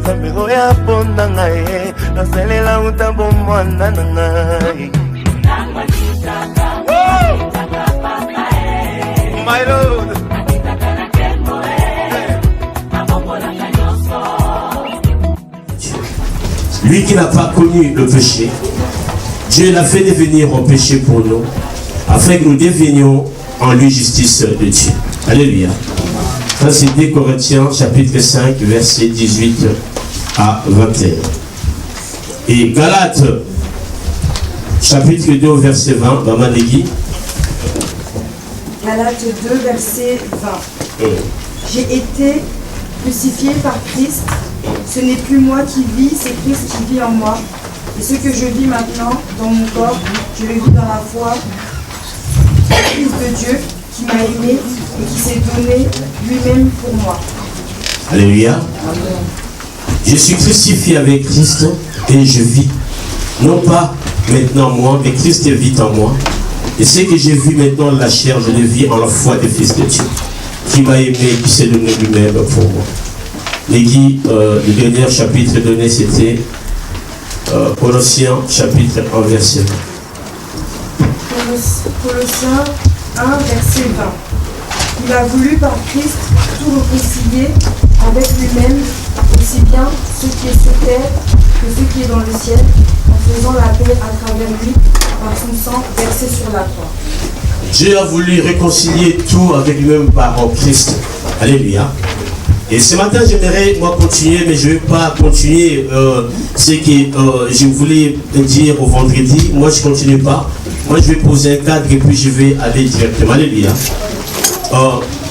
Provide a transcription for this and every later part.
Nzambe oya ponda ngai nasalela utambo mwana na ngai. My Lord. Lui qui n'a pas connu le péché, Dieu l'a fait devenir un péché pour nous, afin que nous devenions en lui justice de Dieu. Alléluia. Ça c'est 2 Corinthiens chapitre 5 verset 18 à 21. Et Galates chapitre 2 verset 20, Maman Négui. Galates 2 verset 20. J'ai été crucifié par Christ. Ce n'est plus moi qui vis, c'est Christ qui vit en moi. Et ce que je vis maintenant dans mon corps, je le vis dans la foi du Fils de Dieu qui m'a aimé et qui s'est donné lui-même pour moi. Alléluia. Je suis crucifié avec Christ et je vis. Non pas maintenant moi, mais Christ vit en moi. Et ce que j'ai vu maintenant la chair, je le vis en la foi du Fils de Dieu qui m'a aimé et qui s'est donné lui-même pour moi. Négui, le dernier chapitre donné, c'était Colossiens chapitre 1 verset 20. Colossiens 1 verset 20. Il a voulu par Christ tout réconcilier avec lui-même, aussi bien ce qui est sur terre que ce qui est dans le ciel, en faisant la paix à travers lui par son sang versé sur la croix. Dieu a voulu réconcilier tout avec lui-même par Christ. Alléluia. Et ce matin, j'aimerais moi continuer, mais je ne vais pas continuer ce que je voulais dire au vendredi. Moi, je ne continue pas. Moi, je vais poser un cadre et puis je vais aller directement. Alléluia.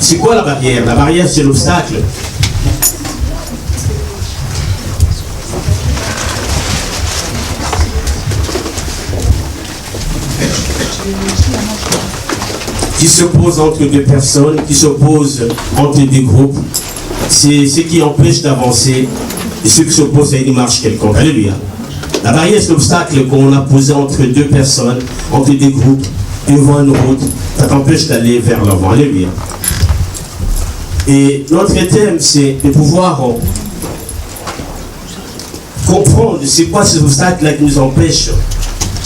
C'est quoi la barrière? La barrière, c'est l'obstacle. Qui s'oppose entre deux personnes, qui s'oppose entre deux groupes. C'est ce qui empêche d'avancer et ce qui s'oppose à une marche quelconque. Alléluia. La barrière, c'est l'obstacle qu'on a posé entre deux personnes, entre des groupes, devant une route. Ça t'empêche d'aller vers l'avant. Alléluia. Et notre thème, c'est de pouvoir comprendre c'est quoi ces obstacles-là qui nous empêchent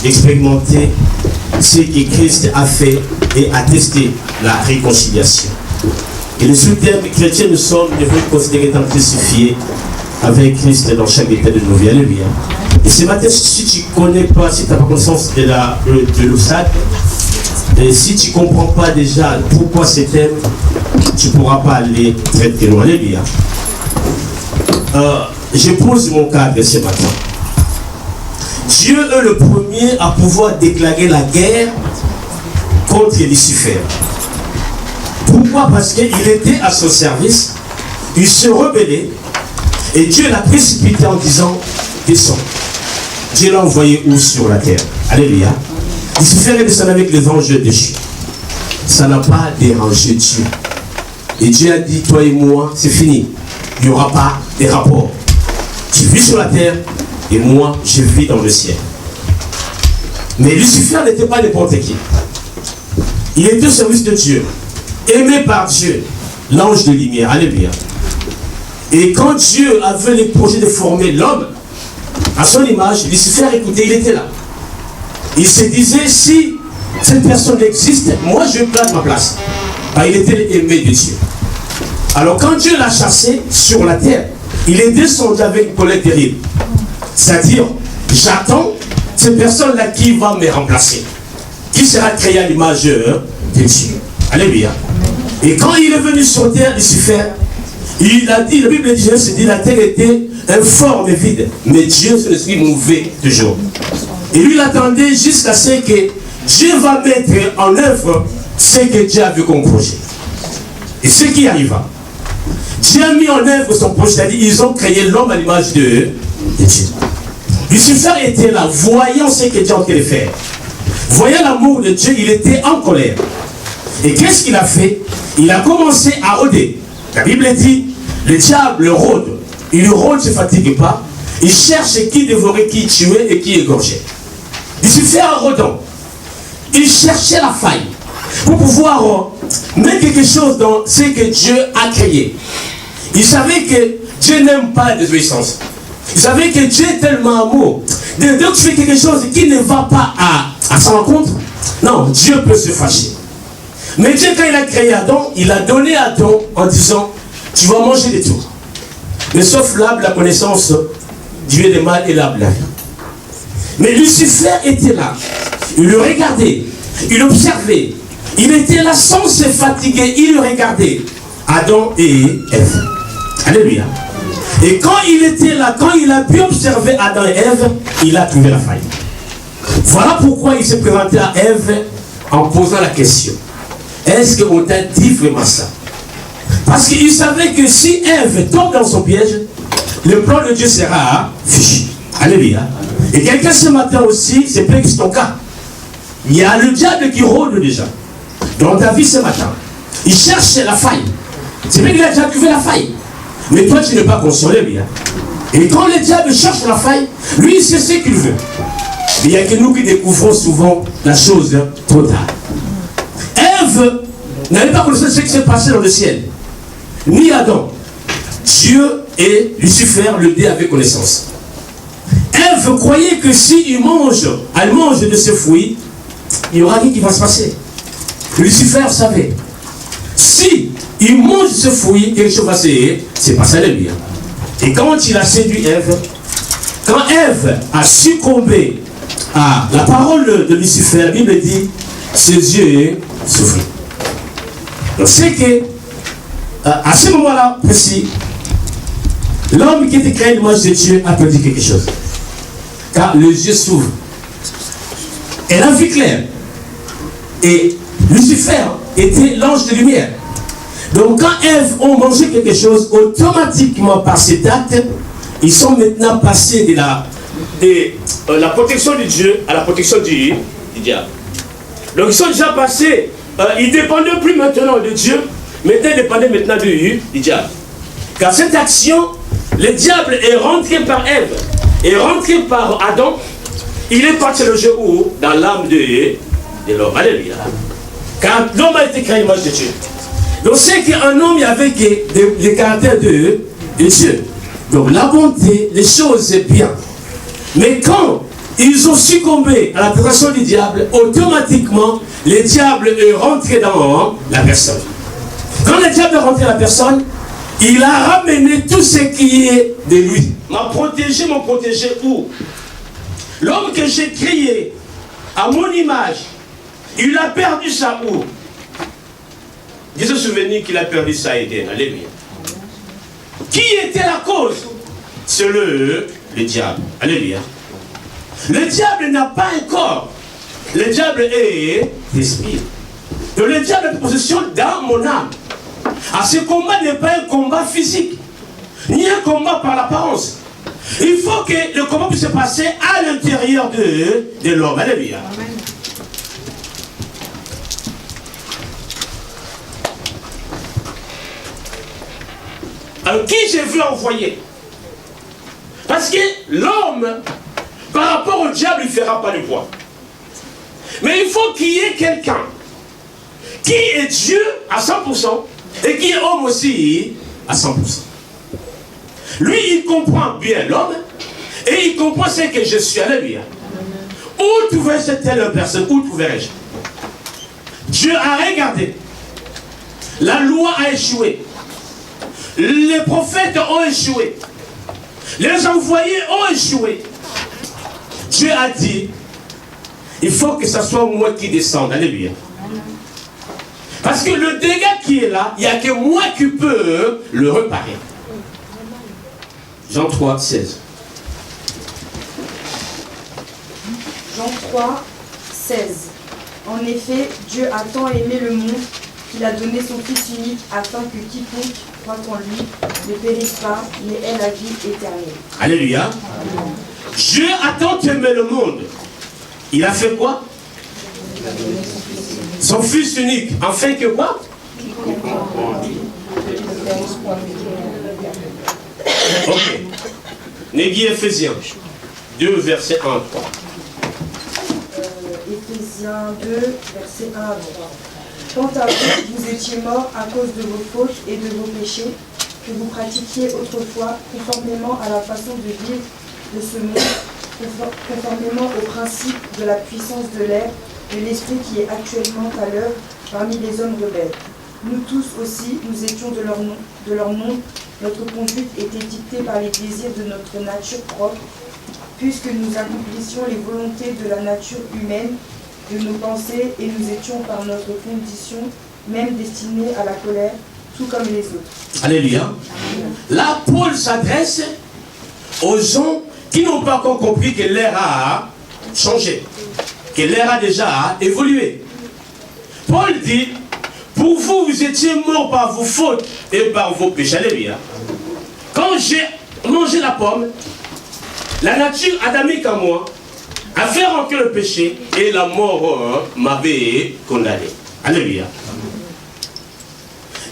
d'expérimenter ce que Christ a fait et attester la réconciliation. Et le sous-thème chrétien, nous sommes devenus considérés comme crucifiés avec Christ dans chaque état de nos vies. Alléluia. Et ce matin, si tu ne connais pas, si tu n'as pas conscience de l'obstacle, et si tu ne comprends pas déjà pourquoi ce thème, tu ne pourras pas aller très très loin. Alléluia. Je pose mon cadre ce matin. Dieu est le premier à pouvoir déclarer la guerre contre Lucifer. Pourquoi? Parce qu'il était à son service, il se rebellait, et Dieu l'a précipité en disant, descends. Dieu l'a envoyé où? Sur la terre. Alléluia. Lucifer est descendu avec les anges de Dieu. Ça n'a pas dérangé Dieu. Et Dieu a dit, toi et moi, c'est fini. Il n'y aura pas de rapport. Tu vis sur la terre, et moi, je vis dans le ciel. Mais Lucifer n'était pas n'importe qui. Il était au service de Dieu, aimé par Dieu, l'ange de lumière. Alléluia. Et quand Dieu avait le projet de former l'homme à son image, Lucifer, écoutez, il était là. Il se disait, si cette personne existe, moi je vais prendre ma place. Ben, il était aimé de Dieu. Alors quand Dieu l'a chassé sur la terre, il est descendu avec une colère terrible. C'est-à-dire, j'attends cette personne-là qui va me remplacer, qui sera créée à l'image de Dieu. Alléluia. Et quand il est venu sur terre, Lucifer, il a dit, la Bible dit, la terre était informe et vide, mais Dieu, son esprit, mouvait toujours. Et lui, il attendait jusqu'à ce que Dieu va mettre en œuvre ce que Dieu avait comme projet. Et ce qui arriva, Dieu a mis en œuvre son projet, c'est-à-dire ils ont créé l'homme à l'image de Dieu. Lucifer était là, voyant ce que Dieu allait faire. Voyant l'amour de Dieu, il était en colère. Et qu'est-ce qu'il a fait? Il a commencé à rôder. La Bible dit, le diable rôde. Il rôde, ne se fatigue pas. Il cherche qui dévorer, qui tuer et qui égorger. Lucifer en rôdant, il cherchait la faille pour pouvoir mettre quelque chose dans ce que Dieu a créé. Il savait que Dieu n'aime pas la désobéissance. Vous savez que Dieu est tellement amour. Dès que tu fais quelque chose qui ne va pas à sa rencontre, non, Dieu peut se fâcher. Mais Dieu, quand il a créé Adam, il a donné à Adam en disant, tu vas manger des tout. Mais sauf l'arbre de la connaissance du bien et du mal et l'arbre de la vie. Mais Lucifer était là. Il le regardait. Il observait. Il était là sans se fatiguer. Il le regardait. Adam et Ève. Alléluia. Et quand il était là, quand il a pu observer Adam et Ève, il a trouvé la faille. Voilà pourquoi il s'est présenté à Ève en posant la question. Est-ce qu'on t'a dit vraiment ça? Parce qu'il savait que si Ève tombe dans son piège, le plan de Dieu sera fichu. Alléluia. Et quelqu'un ce matin aussi, c'est peut-être ton cas. Il y a le diable qui rôde déjà dans ta vie ce matin. Il cherche la faille. C'est vrai qu'il a déjà trouvé la faille. Mais toi, tu n'es pas consolé, bien. Et quand le diable cherche la faille, lui, il sait ce qu'il veut. Mais il n'y a que nous qui découvrons souvent la chose trop tard. Ève n'avait pas connu ce qui s'est passé dans le ciel. Ni Adam. Dieu et Lucifer, le dé, avaient connaissance. Ève croyait que si elle mange de ce fruit, il y aura rien qui va se passer. Lucifer savait. Si il mange ce fruit, quelque chose va se passer, c'est pas ça de lui. Et quand il a séduit Ève, quand Ève a succombé à la parole de Lucifer, la Bible dit, ses yeux souffraient. Donc c'est que, à ce moment-là précis, l'homme qui était créé à l'image de Dieu a perdu quelque chose. Car les yeux s'ouvrent. Et la vie claire. Et Lucifer était l'ange de lumière. Donc quand Ève ont mangé quelque chose, automatiquement par cet acte, ils sont maintenant passés de la protection de Dieu à la protection du diable. Donc ils sont déjà passés, ils ne dépendaient plus maintenant de Dieu, mais ils dépendaient maintenant du diable. Car cette action, le diable est rentré par Ève, est rentré par Adam, il est parti le jeu où? Dans l'âme de l'homme. Alléluia. Car l'homme a été créé à l'image de Dieu. Donc c'est qu'un homme, il y avait des caractères de Dieu. Donc la bonté, les choses, c'est bien. Mais quand ils ont succombé à la tentation du diable, automatiquement, le diable est rentré dans la personne. Quand le diable est rentré dans la personne, il a ramené tout ce qui est de lui. M'a protégé, m'ont protégé où? L'homme que j'ai créé à mon image, il a perdu ça où? Dieu se souvenir qu'il a perdu ça à Éden. Alléluia. Qui était la cause? C'est le diable. Alléluia. Le diable n'a pas un corps. Le diable est l'esprit. Donc le diable a une possession dans mon âme. Alors ce combat n'est pas un combat physique, ni un combat par l'apparence. Il faut que le combat puisse se passer à l'intérieur de l'homme. Alléluia. Amen. Alors qui je veux envoyer? Parce que l'homme, par rapport au diable, il ne fera pas le poids. Mais il faut qu'il y ait quelqu'un qui est Dieu à 100% et qui est homme aussi à 100%. Lui, il comprend bien l'homme et il comprend ce que je suis. Alléluia. Où trouverais-je telle personne? Où trouverais-je? Dieu a regardé. La loi a échoué. Les prophètes ont échoué. Les envoyés ont échoué. Dieu a dit, il faut que ce soit moi qui descende. Alléluia. Parce que le dégât qui est là, il n'y a que moi qui peux le réparer. Jean 3, 16. Jean 3, 16. En effet, Dieu a tant aimé le monde qu'il a donné son Fils unique afin que quiconque croit en lui ne périsse pas, mais ait la vie éternelle. Alléluia. Amen. Dieu a tant aimé le monde. Il a fait quoi? Son Fils unique. Afin que quoi? Ok. Néguiez Éphésiens 2, verset 1 à 3. Éphésiens 2, verset 1 à 3. Quant à vous, vous étiez morts à cause de vos fautes et de vos péchés, que vous pratiquiez autrefois, conformément à la façon de vivre de ce monde, conformément au principe de la puissance de l'air, de l'esprit qui est actuellement à l'œuvre parmi les hommes rebelles. Nous tous aussi, nous étions de leur monde, notre conduite était dictée par les désirs de notre nature propre, puisque nous accomplissions les volontés de la nature humaine, de nos pensées, et nous étions par notre condition même destinés à la colère, tout comme les autres. Alléluia. Là, Paul s'adresse aux gens qui n'ont pas encore compris que l'ère a changé, que l'ère a déjà évolué. Paul dit, pour vous, vous étiez morts par vos fautes et par vos péchés. Alléluia. Quand j'ai mangé la pomme, la nature adamique en moi a fait rentrer le péché et la mort m'avait condamné. Alléluia.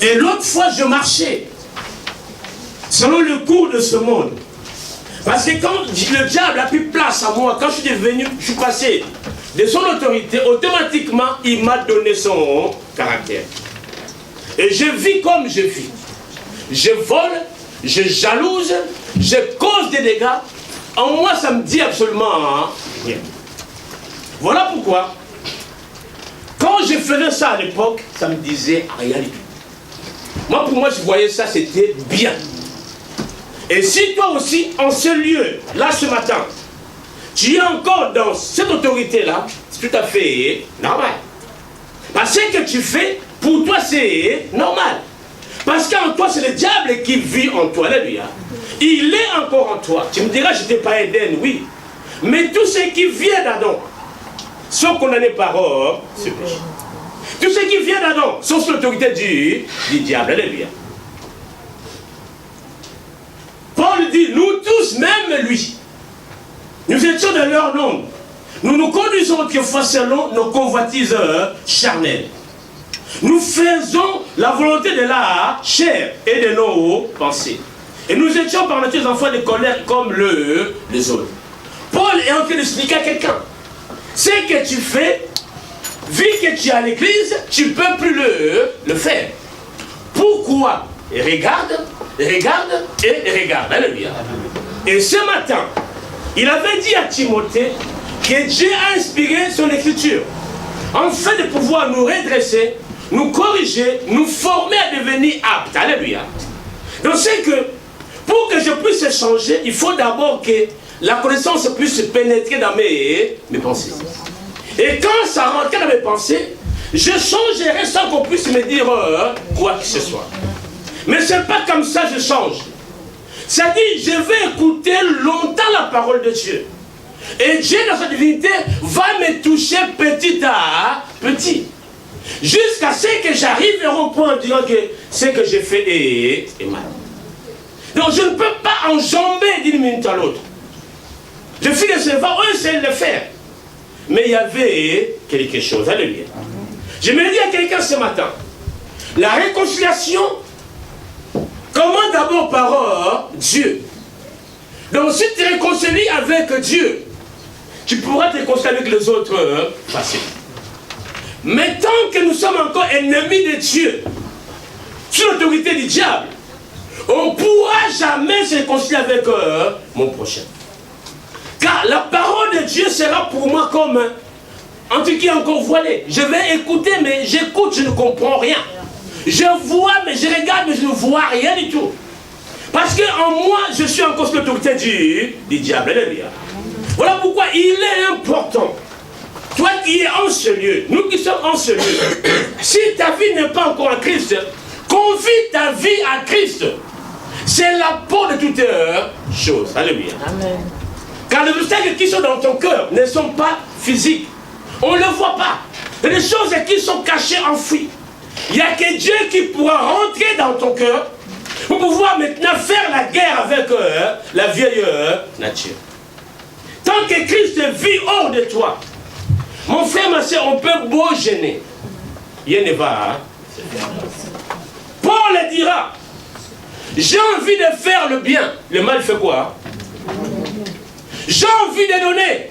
Et l'autre fois, je marchais selon le cours de ce monde. Parce que quand le diable a pris place à moi, quand je suis passé de son autorité, automatiquement, il m'a donné son caractère. Et je vis comme je vis. Je vole, je jalouse, je cause des dégâts. En moi, ça me dit absolument rien. Voilà pourquoi, quand je faisais ça à l'époque, ça me disait rien du tout. Moi, pour moi, je voyais ça, c'était bien. Et si toi aussi, en ce lieu, là, ce matin, tu es encore dans cette autorité-là, c'est tout à fait normal. Parce que ce que tu fais, pour toi, c'est normal. Parce qu'en toi, c'est le diable qui vit en toi. Alléluia. Il est encore en toi. Tu me diras, je n'étais pas Éden, oui. Mais tous ceux qui viennent d'Adam sont condamnés par ce péché. Tous ceux qui viennent d'Adam sont sous l'autorité du diable. Alléluia. Paul dit, nous tous, même lui, nous étions de leur nombre. Nous nous conduisons autrefois selon nos convoitises charnelles. Nous faisons la volonté de la chair et de nos pensées. Et nous étions par nature des enfants de colère comme les autres. Paul est en train d'expliquer à quelqu'un. Ce que tu fais, vu que tu es à l'église, tu ne peux plus le faire. Pourquoi? Et regarde, alléluia. Et ce matin, il avait dit à Timothée que Dieu a inspiré son écriture, afin de pouvoir nous redresser, nous corriger, nous former à devenir aptes. Alléluia. Donc c'est que, pour que je puisse changer, il faut d'abord que la connaissance puisse pénétrer dans mes pensées. Et quand ça rentre dans mes pensées, je changerai sans qu'on puisse me dire quoi que ce soit. Mais ce n'est pas comme ça que je change. Ça dit, je vais écouter longtemps la parole de Dieu. Et Dieu, dans sa divinité, va me toucher petit à petit. Jusqu'à ce que j'arrive au point en disant que ce que j'ai fait est mal. Donc je ne peux pas enjamber d'une minute à l'autre. Je finis de se voir, eux, c'est le faire. Mais il y avait quelque chose. Alléluia. Je me dis à quelqu'un ce matin, la réconciliation commence d'abord par Dieu. Donc si tu te réconcilies avec Dieu, tu pourras te réconcilier avec les autres facilement. Mais tant que nous sommes encore ennemis de Dieu, sous l'autorité du diable, on ne pourra jamais se réconcilier avec mon prochain. Car la parole de Dieu sera pour moi comme un truc qui est encore voilé. Je vais écouter, mais j'écoute, je ne comprends rien. Je vois, mais je regarde, mais je ne vois rien du tout. Parce qu'en moi, je suis encore sous l'autorité du diable. Alléluia. Voilà pourquoi il est important. Toi qui es en ce lieu, nous qui sommes en ce lieu, si ta vie n'est pas encore en Christ, confie ta vie à Christ. C'est l'apport de toutes choses. Alléluia. Amen. Car les obstacles qui sont dans ton cœur ne sont pas physiques. On ne le voit pas. C'est des choses qui sont cachées, enfouies. Il n'y a que Dieu qui pourra rentrer dans ton cœur pour pouvoir maintenant faire la guerre avec la vieille nature. Tant que Christ vit hors de toi, mon frère, ma soeur, on peut beau gêner. Rien ne va. Paul dira, j'ai envie de faire le bien. Le mal fait quoi? J'ai envie de donner.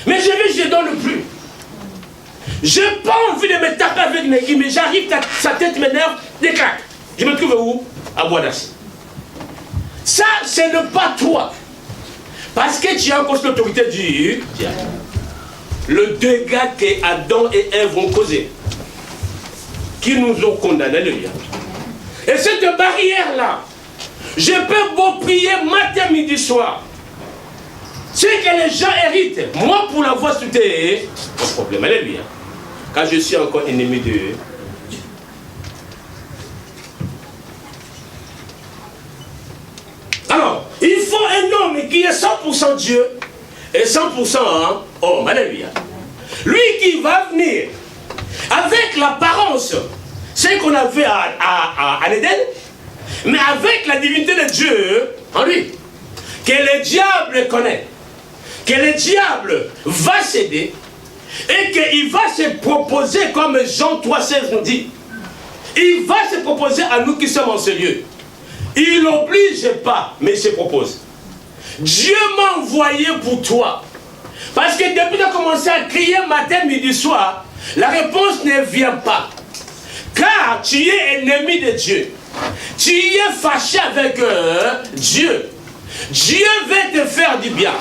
Mais je ne donne plus. Je n'ai pas envie de me taper avec Négui, mais j'arrive, sa tête m'énerve, déclaque. Je me trouve où? À Bois d'Assis. Ça, ce n'est pas toi. Parce que tu as encore l'autorité du diable. Le dégât que Adam et Ève ont causé, qui nous ont condamnés, le diable. Et cette barrière-là, je peux beau prier matin, midi, soir. C'est que les gens héritent. Moi, pour l'avoir sauté, pas de problème. Alléluia. Quand je suis encore ennemi de Dieu. Alors, il faut un homme qui est 100% Dieu et 100% homme. Alléluia. Lui qui va venir avec l'apparence, c'est qu'on avait à Éden, mais avec la divinité de Dieu en lui, que le diable connaît, que le diable va céder et qu'il va se proposer, comme Jean 3,16 nous dit, il va se proposer à nous qui sommes en ce lieu. Il n'oblige pas, mais il se propose. Dieu m'a envoyé pour toi. Parce que depuis que tu as commencé à crier matin, midi, soir, la réponse ne vient pas. Car tu es ennemi de Dieu. Tu es fâché avec Dieu. Dieu veut te faire du bien.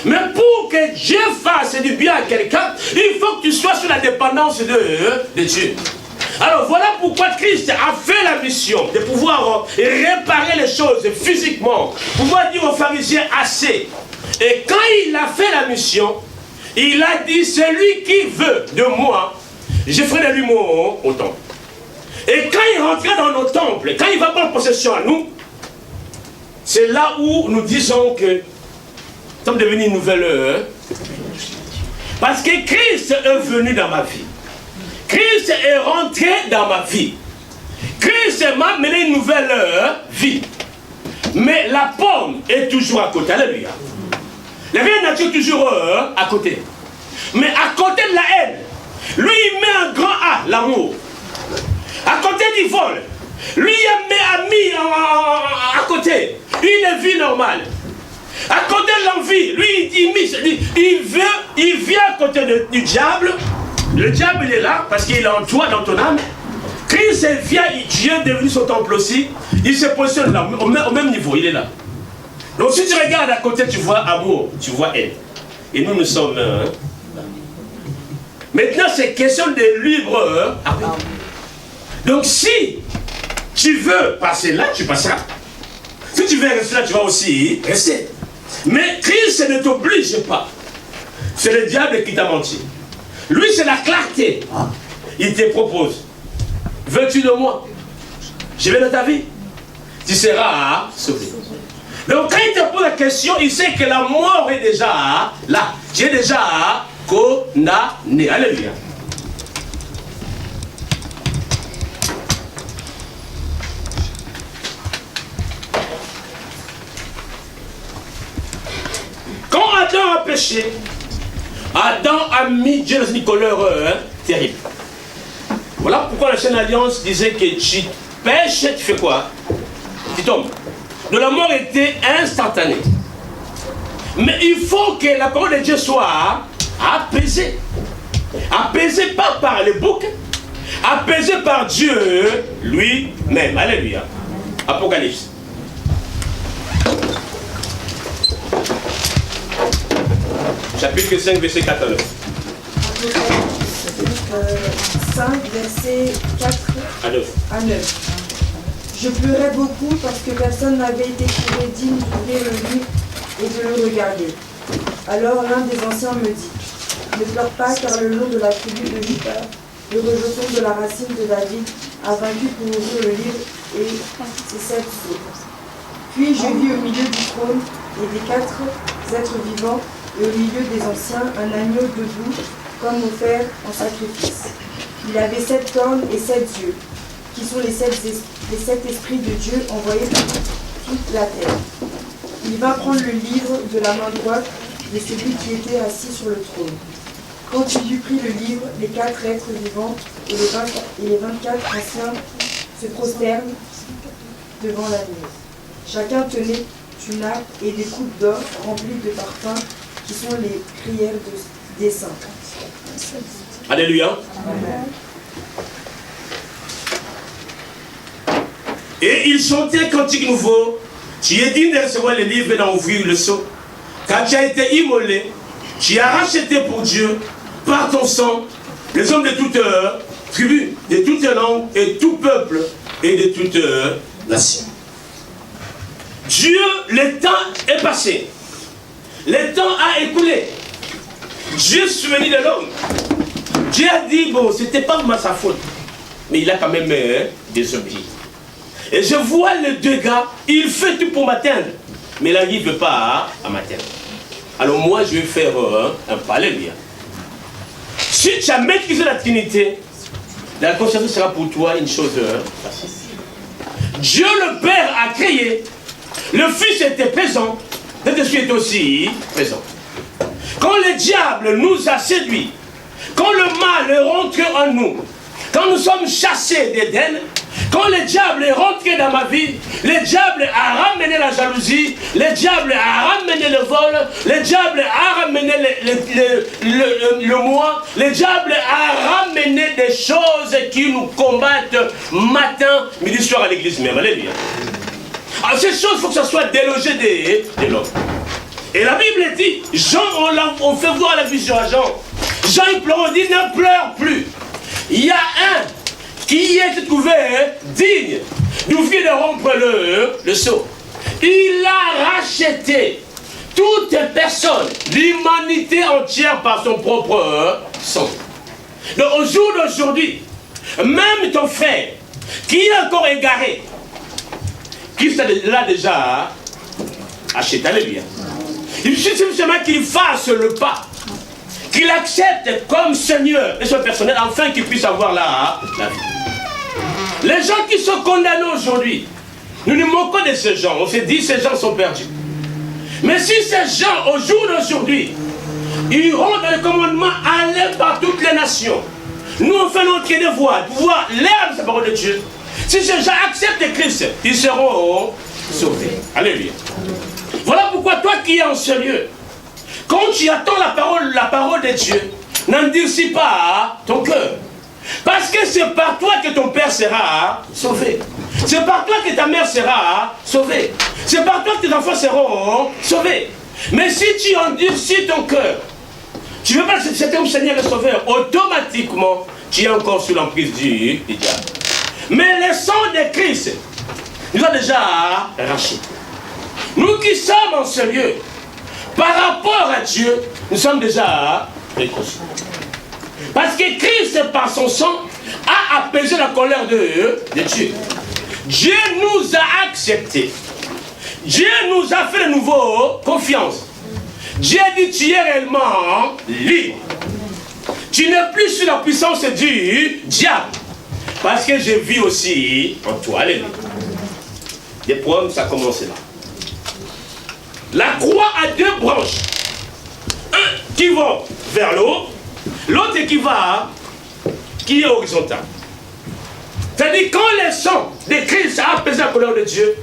Mais pour que Dieu fasse du bien à quelqu'un, il faut que tu sois sous la dépendance de Dieu. Alors voilà pourquoi Christ a fait la mission de pouvoir réparer les choses physiquement, pouvoir dire aux pharisiens assez. Et quand il a fait la mission, il a dit, celui qui veut de moi, je ferai de lui mon temple. Et quand il rentrait dans nos temples, quand il va prendre possession à nous, c'est là où nous disons que nous sommes devenus une nouvelle. Parce que Christ est venu dans ma vie. Christ est rentré dans ma vie. Christ m'a mené une nouvelle vie. Mais la pomme est toujours à côté. Alléluia. La vieille nature est toujours à côté. Mais à côté de la haine, lui il met un grand A, l'amour. À côté du vol, lui il a mis à côté une vie normale. À côté de l'envie, lui il vient à côté du diable. Le diable il est là parce qu'il est en toi, dans ton âme. Christ vient, Dieu est devenu son temple aussi. Il se positionne là, au même niveau, il est là. Donc si tu regardes à côté, tu vois amour, tu vois haine. Et nous sommes... Maintenant c'est question de libre arbitre. Donc si tu veux passer là, tu passeras. Si tu veux rester là, tu vas aussi rester. Mais Christ ne t'oblige pas. C'est le diable qui t'a menti. Lui, c'est la clarté. Il te propose. Veux-tu de moi? Je vais dans ta vie. Tu seras sauvé. Donc quand il te pose la question, il sait que la mort est déjà là. Tu es déjà condamné. Alléluia. Quand Adam a péché, Adam a mis Dieu dans une colère terrible. Voilà pourquoi l'ancienne alliance disait que tu pêches, tu fais quoi? Tu tombes. Donc la mort était instantanée. Mais il faut que la parole de Dieu soit apaisée. Apaisée pas par les boucs, apaisée par Dieu lui-même. Alléluia. Apocalypse. Chapitre 5, verset 4 à 9. 5, verset 4 à 9. Je pleurais beaucoup parce que personne n'avait été trouvé digne d'ouvrir le livre et de le regarder. Alors l'un des anciens me dit, ne pleure pas car le lot de la tribu de Juda, le rejeton de la racine de David, a vaincu pour ouvrir le livre et ses 7 sceaux. Puis je vis au milieu du trône et des 4 êtres vivants et au milieu des anciens un agneau debout comme offert en sacrifice. Il avait 7 cornes et 7 yeux, qui sont les 7 esprits de Dieu envoyés par toute la terre. Il vint prendre le livre de la main droite de celui qui était assis sur le trône. Quand il eut pris le livre, les 4 êtres vivants et les 24 anciens se prosternent devant l'agneau. Chacun tenait une nappe et des coupes d'or remplies de parfums qui sont les prières des saints. Alléluia. Amen. Et ils chantaient un cantique nouveau Tu es digne de recevoir le livre et d'en ouvrir le sceau. Car tu as été immolé, tu as racheté pour Dieu, par ton sang, les hommes de toute tribu, de toute langue et tout peuple et de toute nation. Dieu, le temps est passé. Le temps a écoulé. Dieu se souvenu de l'homme. Dieu a dit, bon, c'était pas vraiment sa faute. Mais il a quand même désobéi. Et je vois les deux gars, il fait tout pour m'atteindre. Mais là, il ne veut pas à m'atteindre. Alors moi, je vais faire un alléluia. Si tu as maîtrisé la Trinité, la conscience sera pour toi une chose facile. Dieu le Père a créé. Le Fils était présent. Le Esprit est aussi présent. Quand le diable nous a séduits, quand le mal est rentré en nous, quand nous sommes chassés d'Éden, quand le diable est rentré dans ma vie, le diable a ramené la jalousie, le diable a ramené le vol, le diable a ramené le moi, le diable a ramené des choses qui nous combattent matin, midi, soir à l'église même. Alléluia. Alors ces choses, il faut que ça soit délogé de l'homme. Et la Bible dit, Jean, on fait voir la vision à Jean. Jean, il pleure, on dit, ne pleure plus. Il y a un qui est trouvé digne d'ouvrir et de rompre le sceau. Il a racheté toute personne, l'humanité entière par son propre sang. Donc au jour d'aujourd'hui, même ton frère qui est encore égaré, qui l'a déjà acheté, alléluia. Il suffit simplement qu'il fasse le pas, qu'il accepte comme Seigneur et son personnel, afin qu'il puisse avoir la vie. Les gens qui sont condamnés aujourd'hui, nous nous moquons de ces gens, on se dit ces gens sont perdus. Mais si ces gens, au jour d'aujourd'hui, ils iront dans le commandement aller par toutes les nations, nous on fait notre devoir, pouvoir l'air de sa parole de Dieu. Si ces gens acceptent Christ, ils seront sauvés. Alléluia. Voilà pourquoi toi qui es en ce lieu, quand tu attends la parole de Dieu, n'endurcis pas ton cœur. Parce que c'est par toi que ton père sera sauvé. C'est par toi que ta mère sera sauvée. C'est par toi que tes enfants seront sauvés. Mais si tu endurcis ton cœur, tu ne veux pas que cet homme Seigneur est sauveur, automatiquement, tu es encore sous l'emprise du diable. Mais le sang de Christ nous a déjà rachetés. Nous qui sommes en ce lieu, par rapport à Dieu, nous sommes déjà réconciliés. Parce que Christ, par son sang, a apaisé la colère de Dieu. Dieu nous a acceptés. Dieu nous a fait de nouveau confiance. Dieu dit, tu es réellement libre. Tu n'es plus sous la puissance du diable. Parce que je vis aussi en toi. Alléluia. Les problèmes, ça commence là. La croix a deux branches. Un qui va vers le haut, l'autre qui est horizontal. C'est-à-dire quand le sang de Christ a apaisé la colère de Dieu,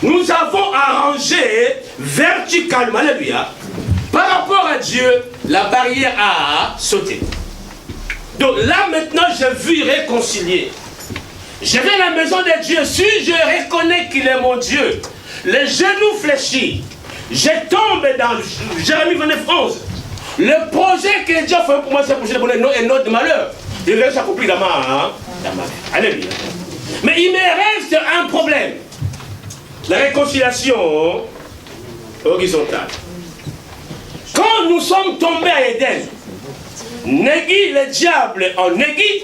nous avons arrangé verticalement, alléluia, par rapport à Dieu, la barrière a sauté. Donc là maintenant, je vis réconcilier. Je vais à la maison de Dieu, si je reconnais qu'il est mon Dieu, les genoux fléchis, je tombe dans Jérémie 29, 11. Le projet que Dieu a fait pour moi, c'est un projet de bonheur et non de malheur. Il va s'accomplir dans ma vie. Alléluia. Mais il me reste un problème. La réconciliation horizontale. Quand nous sommes tombés à Éden, Négui, le diable en Négui,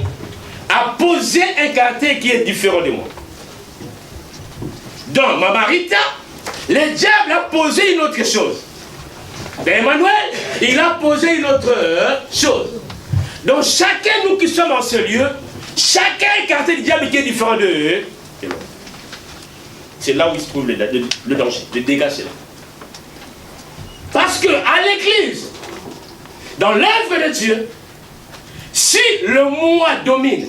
a posé un caractère qui est différent de moi. Dans ma Marita, le diable a posé une autre chose. Dans Emmanuel, il a posé une autre chose. Donc chacun nous qui sommes en ce lieu, chacun a un caractère du diable qui est différent de l'autre. C'est là où il se trouve le danger, le dégât, c'est là. Parce que à l'église, dans l'œuvre de Dieu, si le moi domine,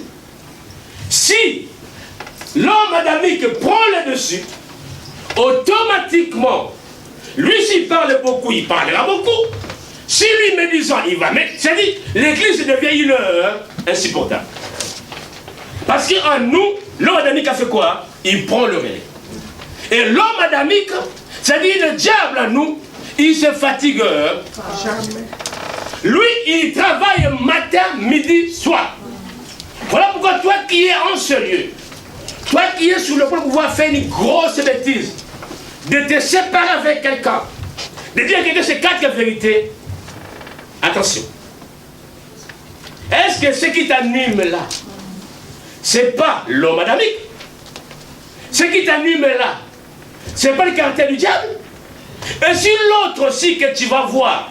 si l'homme adamique prend le dessus, automatiquement, lui s'il parle beaucoup, il parlera beaucoup. Si lui médisant, il va mettre. C'est-à-dire, l'église devient une heure insupportable. Parce qu'en nous, l'homme adamique a fait quoi? Il prend le relais. Et l'homme adamique, c'est-à-dire le diable à nous, il se fatigue. Jamais. Lui, il travaille matin, midi, soir. Voilà pourquoi toi qui es en ce lieu, toi qui es sur le point de pouvoir faire une grosse bêtise, de te séparer avec quelqu'un, de dire à quelqu'un ces 4 vérités, attention. Est-ce que ce qui t'anime là, c'est pas l'homme adamique? Ce qui t'anime là, c'est pas le caractère du diable? Et si l'autre aussi que tu vas voir,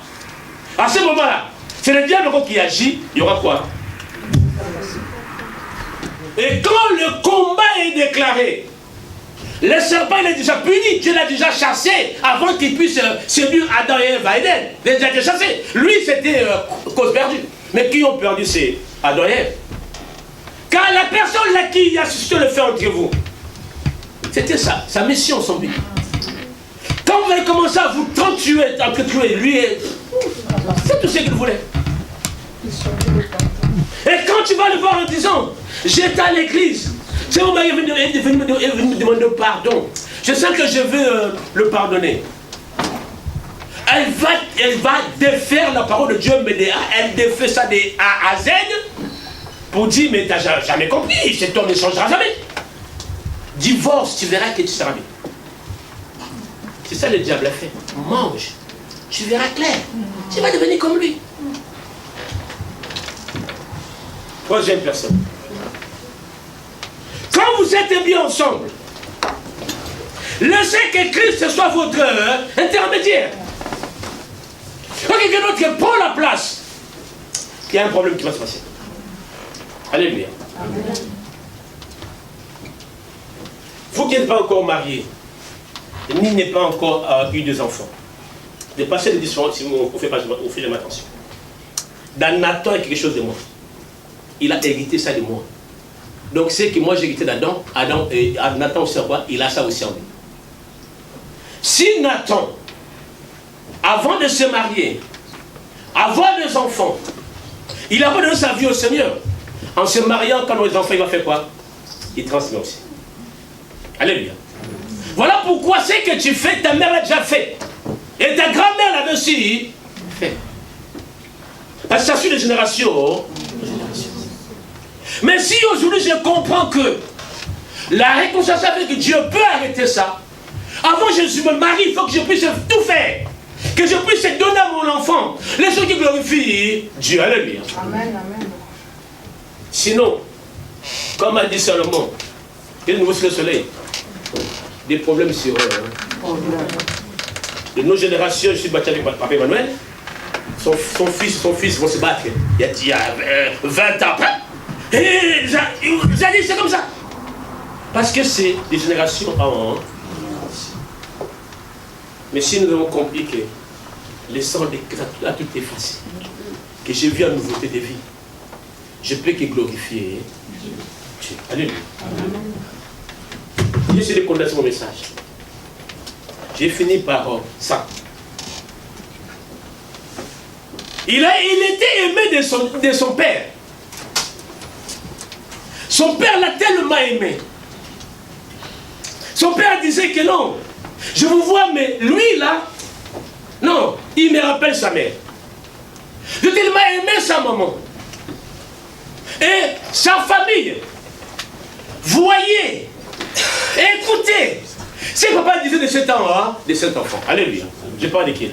à ce moment-là, c'est le diable qui agit, il y aura quoi? Et quand le combat est déclaré, le serpent il est déjà puni, Dieu l'a déjà chassé avant qu'il puisse séduire Adam et Ève à Éden. Il a déjà été chassé. Lui c'était cause perdue. Mais qui ont perdu c'est Adam et Ève. Car la personne là qui a suscité le feu entre vous, c'était ça, sa mission, son but. Quand vous allez commencer à vous entretuer, lui, c'est tout ce qu'il voulait. Et quand tu vas le voir en disant, j'étais à l'église, c'est mon mari est venu me demander pardon. Je sens que je veux le pardonner. Elle va défaire la parole de Dieu, mais elle défait ça de A à Z pour dire, mais tu n'as jamais compris, cet homme ne changera jamais. Divorce, tu verras que tu seras bien. C'est ça le diable a fait. Mange, tu verras clair. Tu vas devenir comme lui. Troisième personne. Quand vous êtes bien ensemble, laissez que Christ soit votre intermédiaire. Quand quelqu'un d'autre prend la place, il y a un problème qui va se passer. Alléluia. Vous qui n'êtes pas encore marié, ni n'êtes pas encore eu des enfants, de passer les différences si vous ne faites jamais attention. Dans Nathan, il y a quelque chose de moi. Il a hérité ça de moi. Donc c'est que moi j'ai hérité d'Adam, et Nathan aussi quoi, il a ça aussi en lui. Si Nathan, avant de se marier, avoir des enfants, il a donné sa vie au Seigneur, en se mariant, quand les enfants, il va faire quoi? Il transmet aussi. Alléluia. Voilà pourquoi ce que tu fais, ta mère l'a déjà fait. Et ta grand-mère l'avait aussi fait. Parce que ça suit de génération en génération. Mais si aujourd'hui je comprends que la réconciliation avec Dieu peut arrêter ça, avant que je me marie, il faut que je puisse tout faire. Que je puisse donner à mon enfant les choses qui glorifient Dieu. Alléluia. Amen, amen. Sinon, comme a dit Salomon, il nous voici le soleil. Des problèmes sur de nos générations, je suis battu avec Papa Emmanuel. Son fils vont se battre. Il y a 20 ans après. Et vous allez dit c'est comme ça. Parce que c'est des générations en génération. Mais si nous avons compris que le sang de Christ a tout effacé, que j'ai vu en nouveauté de vie, je peux que glorifier Dieu. Alléluia. J'essaie de condenser mon message. J'ai fini par ça. Il était aimé de son père. Son père l'a tellement aimé. Son père disait que non, je vous vois, mais lui là, non, il me rappelle sa mère. Il a tellement aimé sa maman. Et sa famille. Voyez, écoutez. C'est papa disait de cet enfant. Alléluia. Je parle de qui?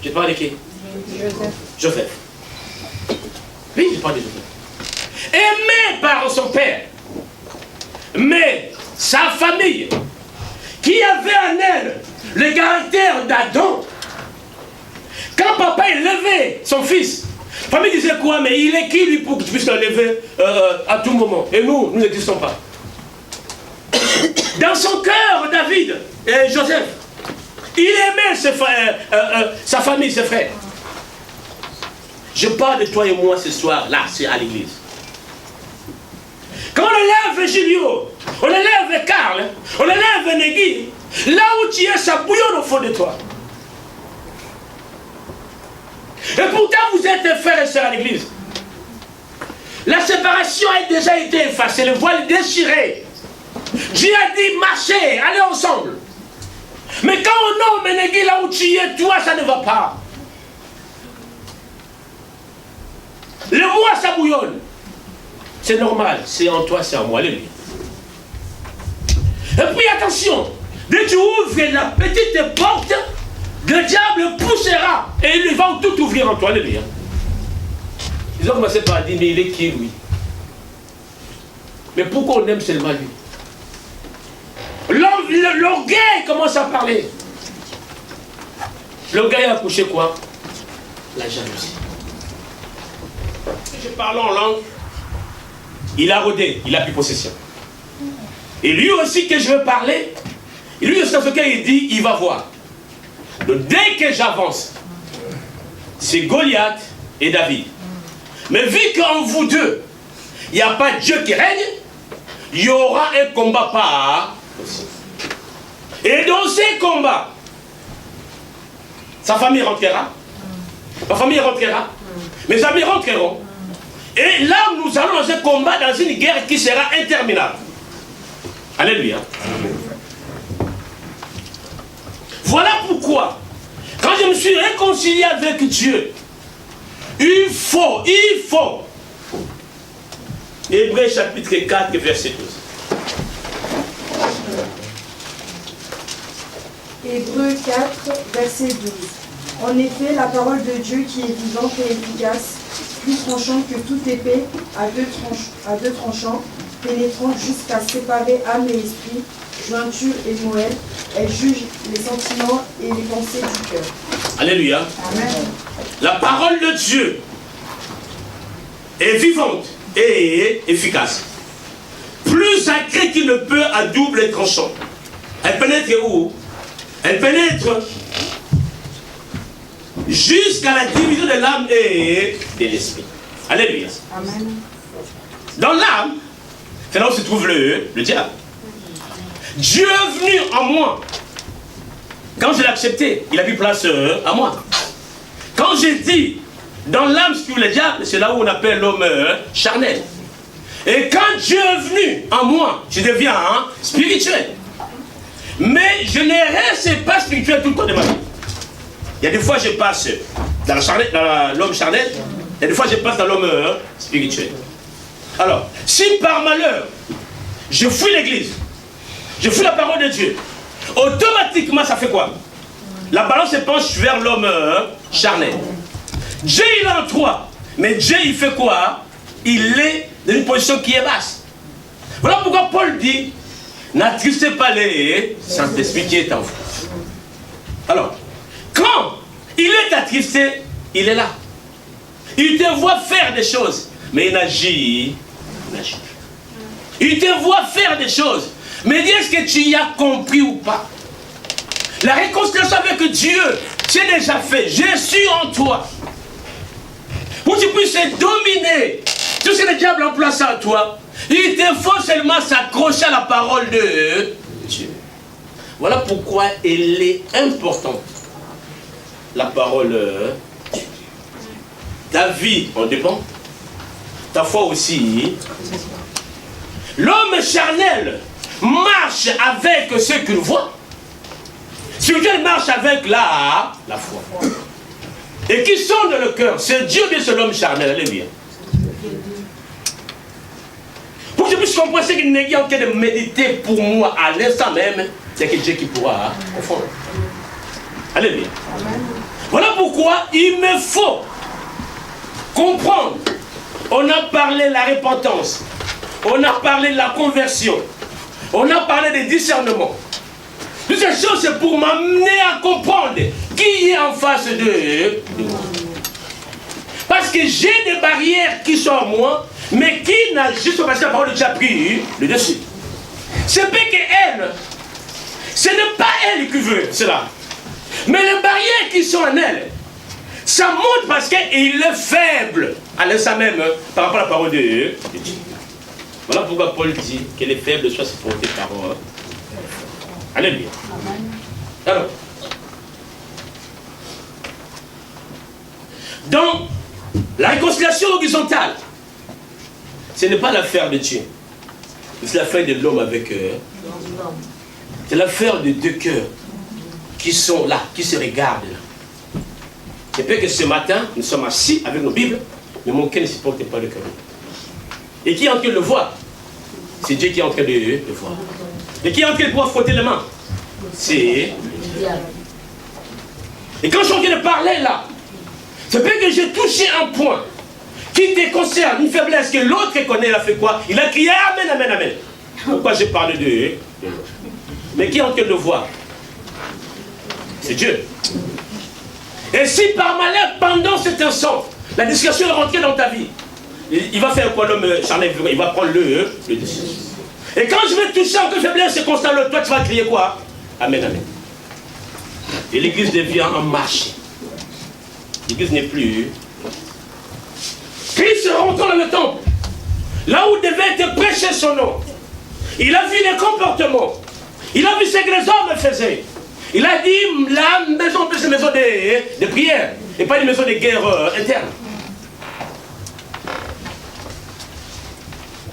Je parle de qui? Joseph. Oui, je parle de Joseph. Aimé par son père. Mais sa famille, qui avait en elle le caractère d'Adam, quand papa élevait son fils, la famille disait quoi? Mais il est qui lui pour que tu puisses l'élever à tout moment? Et nous n'existons pas. Dans son cœur, David et Joseph, il aimait sa famille, ses frères. Je parle de toi et moi ce soir, là, c'est à l'église. Quand on élève Julio, on élève Karl, on élève Négui, là où tu es, ça bouillonne au fond de toi. Et pourtant, vous êtes frères et sœurs à l'église. La séparation a déjà été effacée, le voile déchiré. Dieu a dit marchez, allez ensemble. Mais quand on nomme un aiguille là où tu es, toi, ça ne va pas. Le moi, ça bouillonne. C'est normal, c'est en toi, c'est en moi. Alléluia. Et puis attention, dès que tu ouvres la petite porte, le diable poussera et il va tout ouvrir en toi. Alléluia. Ils ont commencé par dire, mais il est qui lui? Mais pourquoi on aime seulement lui? L'orgueil commence à parler. L'orgueil a couché quoi? La jalousie. Je parle en langue, il a rodé, il a pris possession. Et lui aussi que je veux parler, lui aussi dans ce cas il dit, il va voir. Donc dès que j'avance, c'est Goliath et David. Mais vu qu'en vous deux, il n'y a pas Dieu qui règne, il y aura un combat par aussi. Et dans ces combats, sa famille rentrera, ma famille rentrera, mes amis rentreront. Et là, nous allons dans un combat, dans une guerre qui sera interminable. Alléluia. Voilà pourquoi, quand je me suis réconcilié avec Dieu, il faut, Hébreux chapitre 4, verset 12. Hébreux 4, verset 12. En effet, la parole de Dieu qui est vivante et efficace, plus tranchante que toute épée à deux tranchants, pénétrante jusqu'à séparer âme et esprit, jointure et moelle, elle juge les sentiments et les pensées du cœur. Alléluia. Amen. La parole de Dieu est vivante et efficace. Plus sacrée qu'il ne peut à double tranchant. Elle pénètre où? Elle pénètre jusqu'à la division de l'âme et de l'esprit. Alléluia. Amen. Dans l'âme, c'est là où se trouve le diable. Dieu est venu en moi. Quand je l'ai accepté, il a pris place à moi. Quand j'ai dit, dans l'âme se trouve le diable, c'est là où on appelle l'homme charnel. Et quand Dieu est venu en moi, je deviens spirituel. Mais je ne reste pas spirituel tout le temps de ma vie. Il y a des fois je passe dans l'homme charnel, il y a des fois je passe dans l'homme spirituel. Alors, si par malheur, je fuis l'église, je fuis la parole de Dieu, automatiquement ça fait quoi? La balance se penche vers l'homme charnel. Dieu il est en toi, mais Dieu il fait quoi? Il est dans une position qui est basse. Voilà pourquoi Paul dit, n'attristez pas les Saint-Esprit qui est en vous. Alors, quand il est attristé, il est là. Il te voit faire des choses, mais il n'agit. Il te voit faire des choses, mais dis est-ce que tu y as compris ou pas? La réconciliation avec Dieu, c'est déjà fait. Je suis en toi. Pour que tu puisses dominer tout ce que le diable a placé en toi, il te faut seulement s'accrocher à la parole de Dieu. Voilà pourquoi elle est importante. La parole de Dieu. Ta vie en dépend. Ta foi aussi. L'homme charnel marche avec ce qu'il voit. Spirituel marche avec la foi. Et qui sonde le cœur, c'est Dieu bien c'est l'homme charnel. Alléluia. Pour que je puisse comprendre ce qu'il n'est en train de méditer pour moi à l'instant même, c'est que Dieu qui pourra confondre. Alléluia. Voilà pourquoi il me faut comprendre. On a parlé de la repentance. On a parlé de la conversion. On a parlé des discernements. Toutes ces choses, c'est pour m'amener à comprendre qui est en face de moi. Parce que j'ai des barrières qui sont en moi, mais qui n'a juste parce que la parole de Dieu a pris le dessus. C'est pas qu'elle, ce n'est pas elle qui veut cela. Mais les barrières qui sont en elle, ça montre parce qu'il est faible à l'instant même par rapport à la parole de Dieu. Voilà pourquoi Paul dit que les faibles soient supportés par eux. Alléluia. Alors, dans la réconciliation horizontale, ce n'est pas l'affaire de Dieu. C'est l'affaire de l'homme avec c'est l'affaire de deux cœurs qui sont là, qui se regardent là. C'est peut-être que ce matin, nous sommes assis avec nos Bibles, mais mon cœur ne supporte pas le cœur. Et qui est en train de le voir? C'est Dieu qui est en train de le voir. Et qui est en train de pouvoir frotter les mains? C'est... Et quand je suis en train de parler là, c'est peut-être que j'ai touché un point qui te concerne, une faiblesse que l'autre connaît, il a fait quoi? Il a crié Amen, Amen, Amen. Pourquoi j'ai parlé de mais qui est en train de le voir? C'est Dieu. Et si par malheur, pendant cet instant, la discussion est rentrée dans ta vie, il va faire quoi l'homme charnel? Il va prendre le dessus. Et quand je vais toucher en que faiblesse et constat l'autre, toi tu vas crier quoi? Amen, Amen. Et l'église devient un marché. L'église n'est plus. Christ rentre dans le temple, là où devait être prêché son nom. Il a vu les comportements. Il a vu ce que les hommes faisaient. Il a dit, la maison, c'est une maison de prière, et pas une maison de guerre interne.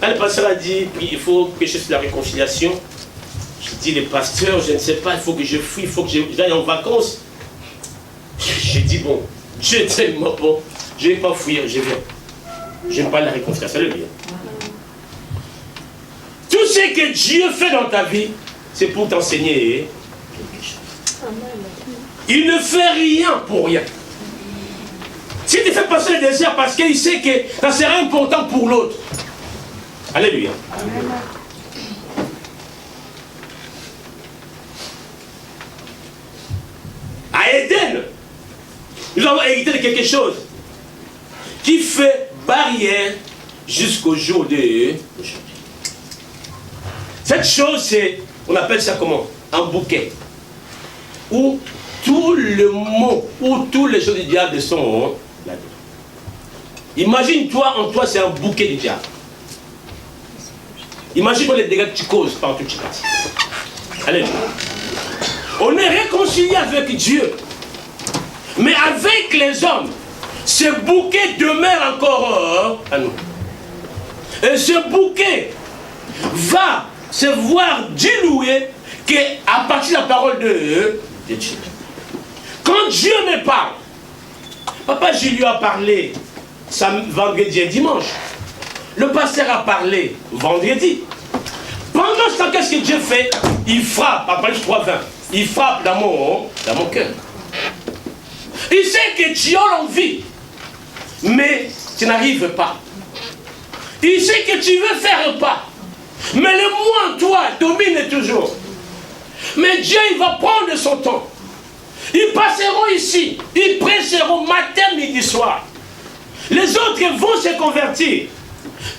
Un pasteur a dit, il faut prêcher sur la réconciliation. Je dis, les pasteurs, je ne sais pas, il faut que je fuis, il faut que j'aille en vacances. J'ai dit, bon, Dieu est tellement bon, je ne vais pas fuir, je viens. Je n'aime pas la réconciliation, alléluia. Tout ce que Dieu fait dans ta vie, c'est pour t'enseigner quelque chose. Il ne fait rien pour rien. S'il te fait passer le désert parce qu'il sait que ça sera important pour l'autre. Alléluia. Amen. À Éden, nous avons hérité de quelque chose qui fait barrière jusqu'au jour d'aujourd'hui. Cette chose, c'est, on appelle ça comment? Un bouquet. Où tout le mot, où tous les choses du diable sont là-dedans. Imagine-toi, en toi, c'est un bouquet du diable. Imagine-toi les dégâts que tu causes partout où tu passes. Alléluia. On est réconcilié avec Dieu. Mais avec les hommes, ce bouquet demeure encore à nous. Et ce bouquet va se voir dilué qu'à partir de la parole de Dieu. Quand Dieu me parle, Papa Julien a parlé vendredi et dimanche. Le pasteur a parlé vendredi. Pendant ce temps, qu'est-ce que Dieu fait? Il frappe, à Apocalypse 3:20. Il frappe dans mon cœur. Il sait que tu as l'envie, mais tu n'arrives pas. Il sait que tu veux faire un pas, mais le moi en toi domine toujours. Mais Dieu, il va prendre son temps. Ils passeront ici, ils prêcheront matin, midi, soir. Les autres vont se convertir.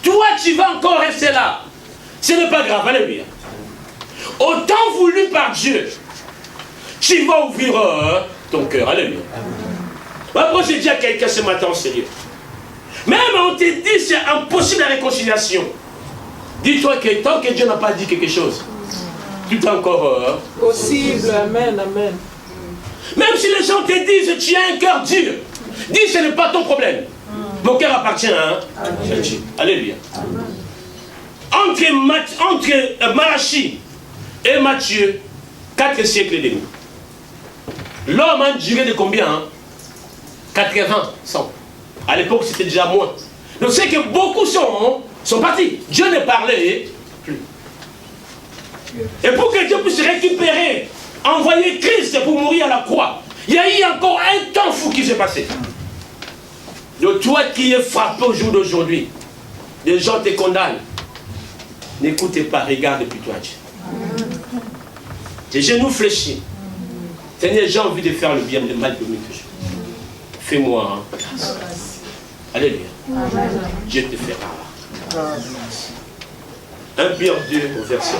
Toi, tu vas encore rester là. Ce n'est pas grave, alléluia. Autant voulu par Dieu, tu vas ouvrir ton cœur, alléluia. Après, j'ai dit à quelqu'un ce matin en sérieux. Même on te dit c'est impossible la réconciliation. Dis-toi que tant que Dieu n'a pas dit quelque chose, tout est encore possible, amen, amen. Même si les gens te disent tu as un cœur dur, dis ce n'est pas ton problème. Mon cœur appartient à Dieu. Alléluia. Entre Malachie et Matthieu, 4 siècles et demi. L'homme a duré de combien? 80, 100. À l'époque, c'était déjà moins. Donc c'est que beaucoup sont partis. Dieu ne parlait plus. Et pour que Dieu puisse récupérer, envoyer Christ pour mourir à la croix, il y a eu encore un temps fou qui s'est passé. Donc toi qui es frappé au jour d'aujourd'hui, les gens te condamnent. N'écoutez pas, regarde depuis toi Dieu. Tes genoux fléchis. Seigneur, j'ai envie de faire le bien, le mal domine toujours. Fais-moi grâce. Alléluia. Dieu te fera. 1 Pierre 2 au verset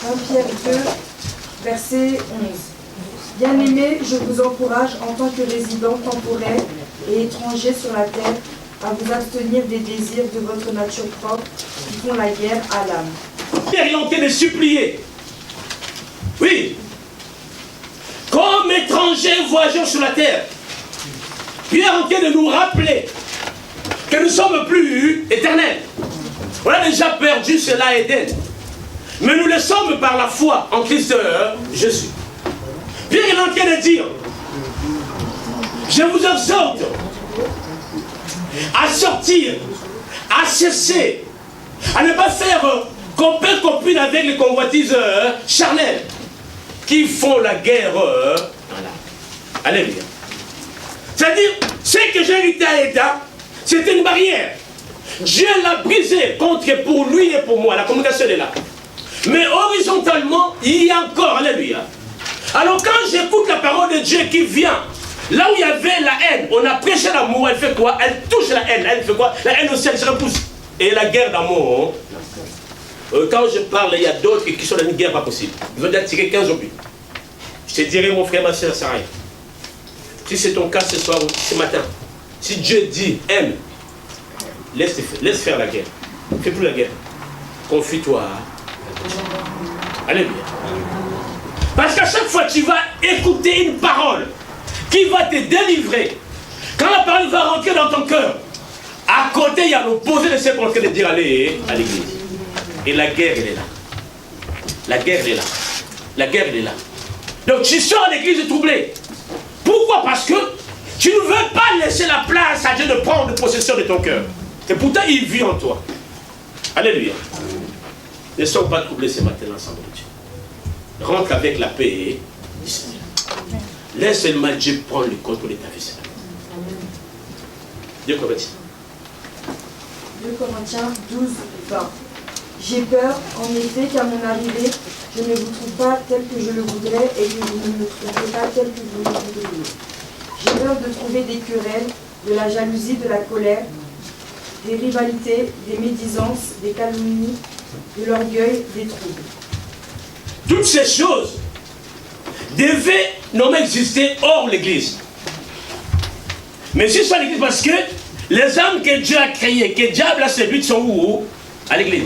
11. 1 Pierre 2, verset 11. Bien-aimés, je vous encourage en tant que résidents temporaires et étrangers sur la terre à vous abstenir des désirs de votre nature propre qui font la guerre à l'âme. Pierre est en train de supplier. Oui. Comme étrangers voyageant sur la terre. Pierre est en train de nous rappeler que nous ne sommes plus éternels. On a déjà perdu cela, Éden. Mais nous le sommes par la foi en Christ Jésus. Pierre est en train de dire, je vous exhorte à sortir, à cesser, à ne pas faire copine avec les convoitises charnelles qui font la guerre. Voilà. Alléluia. C'est-à-dire, ce que j'ai hérité à État, c'était une barrière. Dieu l'a brisé contre pour lui et pour moi. La communication est là. Mais horizontalement, il y a encore. Alléluia. Alors quand j'écoute la parole de Dieu qui vient, là où il y avait la haine, on a prêché l'amour, elle fait quoi? Elle touche la haine. Elle fait quoi? La haine aussi, elle se repousse. Et la guerre d'amour, quand je parle, il y a d'autres qui sont dans une guerre pas possible. Ils vont dire tirer 15 obus. Je te dirai, mon frère, ma soeur, ça rien. Si c'est ton cas ce soir ou ce matin, si Dieu dit aime, laisse faire la guerre. Fais plus la guerre. Confie-toi. Alléluia. Parce qu'à chaque fois tu vas écouter une parole qui va te délivrer, quand la parole va rentrer dans ton cœur, à côté il y a l'opposé de ce qu'on est en train de dire aller à l'église. Et la guerre elle est là. La guerre elle est là. La guerre elle est là. Donc tu sors à l'église troublé. Pourquoi? Parce que tu ne veux pas laisser la place à Dieu de prendre possession de ton cœur. Et pourtant il vit en toi. Alléluia. Ne sois pas troublés ce matin ensemble de Dieu. Rentre avec la paix du Seigneur. Laisse seulement Dieu prendre le contrôle de ta vie. 2 Corinthiens. 2 Corinthiens 12, 20. J'ai peur, en effet, qu'à mon arrivée, je ne vous trouve pas tel que je le voudrais et que vous ne me trouverez pas tel que vous le voudriez. J'ai peur de trouver des querelles, de la jalousie, de la colère, des rivalités, des médisances, des calomnies, de l'orgueil, des troubles. Toutes ces choses devaient non exister hors l'église. Mais si c'est l'église, parce que les âmes que Dieu a créées, que le diable a séduites sont où? À l'église.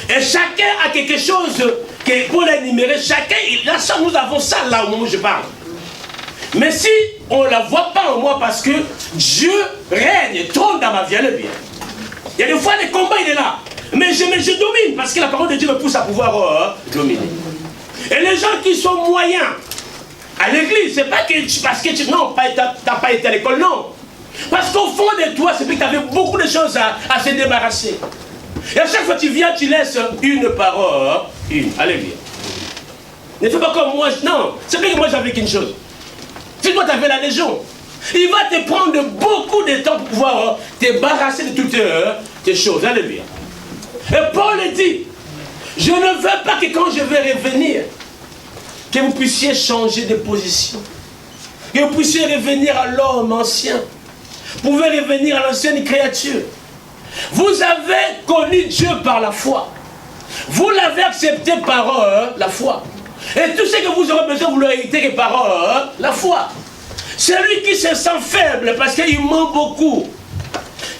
Et chacun a quelque chose que pour l'énumérer, chacun, là, ça, nous avons ça là au moment où je parle. Mais si on ne la voit pas en moi parce que Dieu règne, trône dans ma vie, elle est bien. Il y a des fois, les combats, il est là. Mais je domine parce que la parole de Dieu me pousse à pouvoir dominer. Et les gens qui sont moyens à l'église, c'est pas que parce que tu n'as pas été à l'école, non. Parce qu'au fond de toi, c'est que tu avais beaucoup de choses à se débarrasser. Et à chaque fois que tu viens, tu laisses une parole, une. Alléluia. Ne fais pas comme moi, non. C'est vrai que moi j'avais qu'une chose. Si toi tu avais la légion, il va te prendre beaucoup de temps pour pouvoir te débarrasser de toutes tes choses. Alléluia. Et Paul dit, je ne veux pas que quand je vais revenir, que vous puissiez changer de position. Que vous puissiez revenir à l'homme ancien. Vous pouvez revenir à l'ancienne créature. Vous avez connu Dieu par la foi. Vous l'avez accepté par la foi. Et tout ce que vous aurez besoin, vous l'aurez hérité par la foi. Celui qui se sent faible parce qu'il ment beaucoup,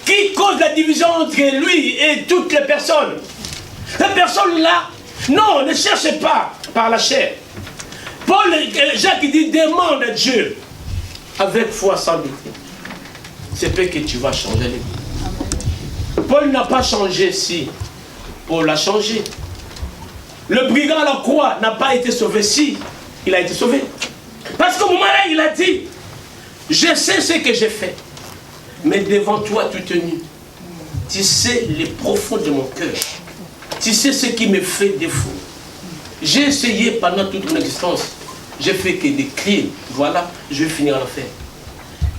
qui cause la division entre lui et toutes les personnes. Les personnes-là, non, ne cherchez pas par la chair. Paul, Jacques dit, demande à Dieu avec foi sans doute. C'est peut que tu vas changer les vies. Paul n'a pas changé si Paul a changé. Le brigand à la croix n'a pas été sauvé si il a été sauvé. Parce qu'au moment-là, il a dit, je sais ce que j'ai fait, mais devant toi tout nu. Tu sais les profonds de mon cœur. Tu sais ce qui me fait défaut. J'ai essayé pendant toute mon existence. J'ai fait que des crimes. Voilà, je vais finir en enfer.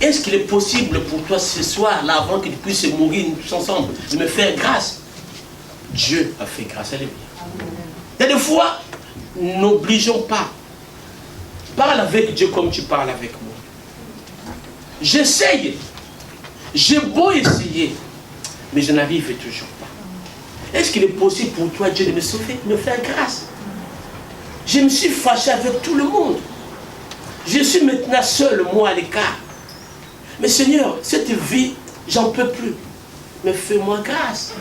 Est-ce qu'il est possible pour toi ce soir, là, avant que tu puisses mourir tous ensemble, de me faire grâce? Dieu a fait grâce à lui. Et des fois, n'obligeons pas. Parle avec Dieu comme tu parles avec moi. J'essaye. J'ai beau essayer, mais je n'arrive toujours pas. Est-ce qu'il est possible pour toi, Dieu, de me sauver, de me faire grâce? Je me suis fâché avec tout le monde. Je suis maintenant seul, moi, à l'écart. Mais Seigneur, cette vie, j'en peux plus. Mais fais-moi grâce.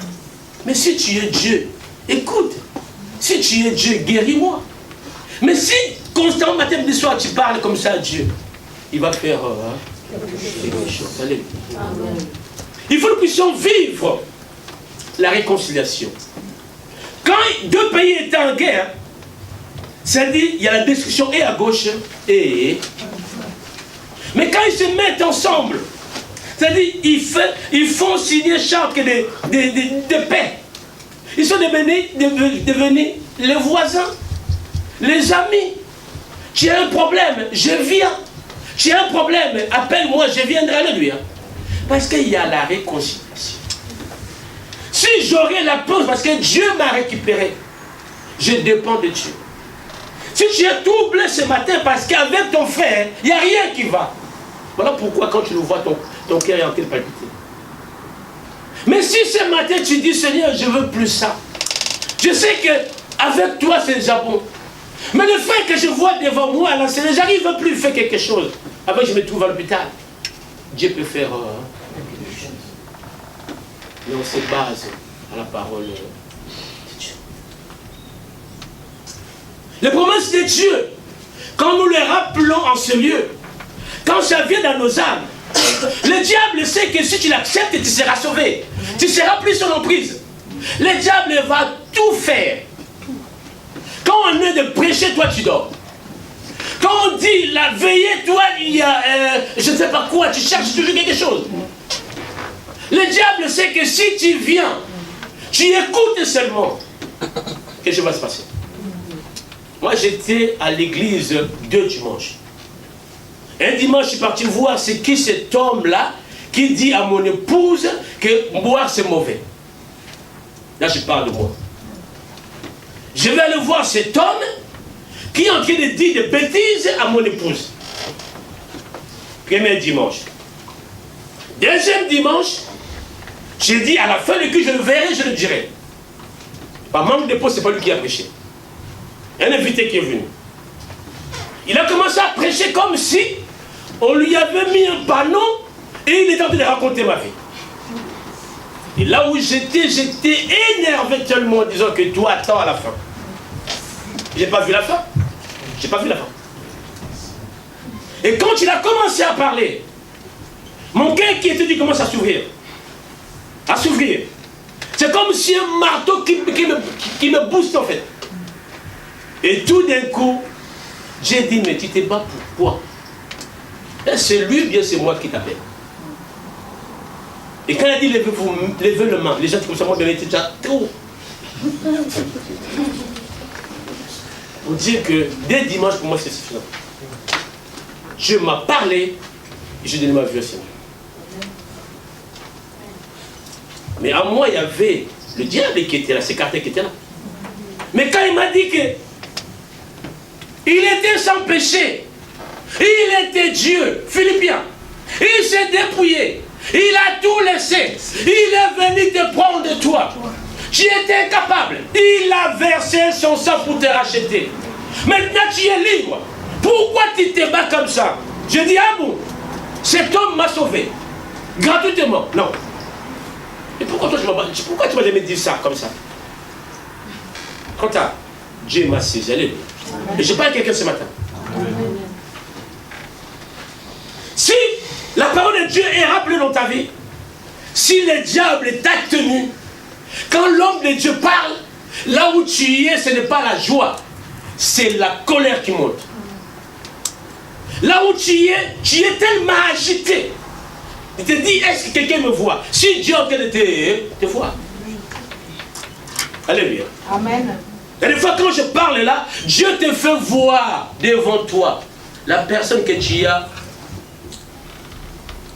Mais si tu es Dieu, écoute. Si tu es Dieu, guéris-moi. Mais si constamment, matin et soir, tu parles comme ça à Dieu, il va faire quelque chose. Allez. Il faut que nous puissions vivre la réconciliation. Quand deux pays étaient en guerre, c'est-à-dire il y a la destruction et à gauche et... Mais quand ils se mettent ensemble, c'est-à-dire ils font signer charte de paix. Ils sont devenus les voisins, les amis. Tu as un problème, je viens. Tu as un problème, appelle-moi, je viendrai. Alléluia. Parce qu'il y a la réconciliation. Si j'aurais la pause parce que Dieu m'a récupéré, je dépends de Dieu. Si tu es troublé ce matin parce qu'avec ton frère, il n'y a rien qui va. Voilà pourquoi quand tu le vois, ton cœur est en train de palpiter. Mais si ce matin tu dis, Seigneur, je ne veux plus ça. Je sais qu'avec toi, c'est déjà bon. Mais le fait que je vois devant moi, là, Seigneur, j'arrive plus à faire quelque chose. Après, je me trouve à l'hôpital. Dieu peut faire quelque chose. Mais on se base à la parole de Dieu. Les promesses de Dieu, quand nous les rappelons en ce lieu, quand ça vient dans nos âmes, le diable sait que si tu l'acceptes, tu seras sauvé. Tu seras plus sur l'emprise. Le diable va tout faire. Quand on est de prêcher, toi tu dors. Quand on dit la veillée, toi il y a je ne sais pas quoi, tu cherches toujours quelque chose. Le diable sait que si tu viens, tu écoutes seulement, quelque chose va se passer. Moi j'étais à l'église 2 dimanches. Un dimanche, je suis parti voir c'est qui cet homme-là qui dit à mon épouse que boire c'est mauvais. Là, je parle de moi. Je vais aller voir cet homme qui est en train de dire des bêtises à mon épouse. Premier dimanche. Deuxième dimanche, j'ai dit à la fin de culte, je le verrai, je le dirai. Par manque de pause, ce n'est pas lui qui a prêché. Un invité qui est venu. Il a commencé à prêcher comme si on lui avait mis un panneau et il était en train de raconter ma vie. Et là où j'étais énervé tellement en disant que toi attends à la fin. J'ai pas vu la fin. J'ai pas vu la fin. Et quand il a commencé à parler, mon cœur qui était dit commence à s'ouvrir. À s'ouvrir. C'est comme si un marteau qui me booste en fait. Et tout d'un coup, j'ai dit, mais tu t'es bats pourquoi? C'est lui, bien c'est moi qui t'appelle. Et quand il a dit, levez le main, les gens qui comme ça, moi, bien, étaient déjà trop. Pour dire que dès dimanche, pour moi, c'est suffisant. Dieu m'a parlé et j'ai donné ma vie au Seigneur. Mais à moi, il y avait le diable qui était là, c'est Carter qui était là. Mais quand il m'a dit que il était sans péché, il était Dieu, Philippiens, il s'est dépouillé, il a tout laissé, il est venu te prendre de toi. Tu étais incapable, il a versé son sang pour te racheter. Maintenant tu es libre. Pourquoi tu te bats comme ça? Je dis, ah bon, cet homme m'a sauvé, gratuitement. Non. Et pourquoi toi tu m'as jamais dit ça comme ça? Quand Dieu m'a saisi, alléluia. Et je parle à quelqu'un ce matin. Si la parole de Dieu est rappelée dans ta vie, si le diable t'a tenu, quand l'homme de Dieu parle, là où tu es, ce n'est pas la joie, c'est la colère qui monte. Là où tu es tellement agité. Il te dit, est-ce que quelqu'un me voit? Si Dieu est en train de te voir. Alléluia. Amen. Et des fois quand je parle là, Dieu te fait voir devant toi la personne que tu as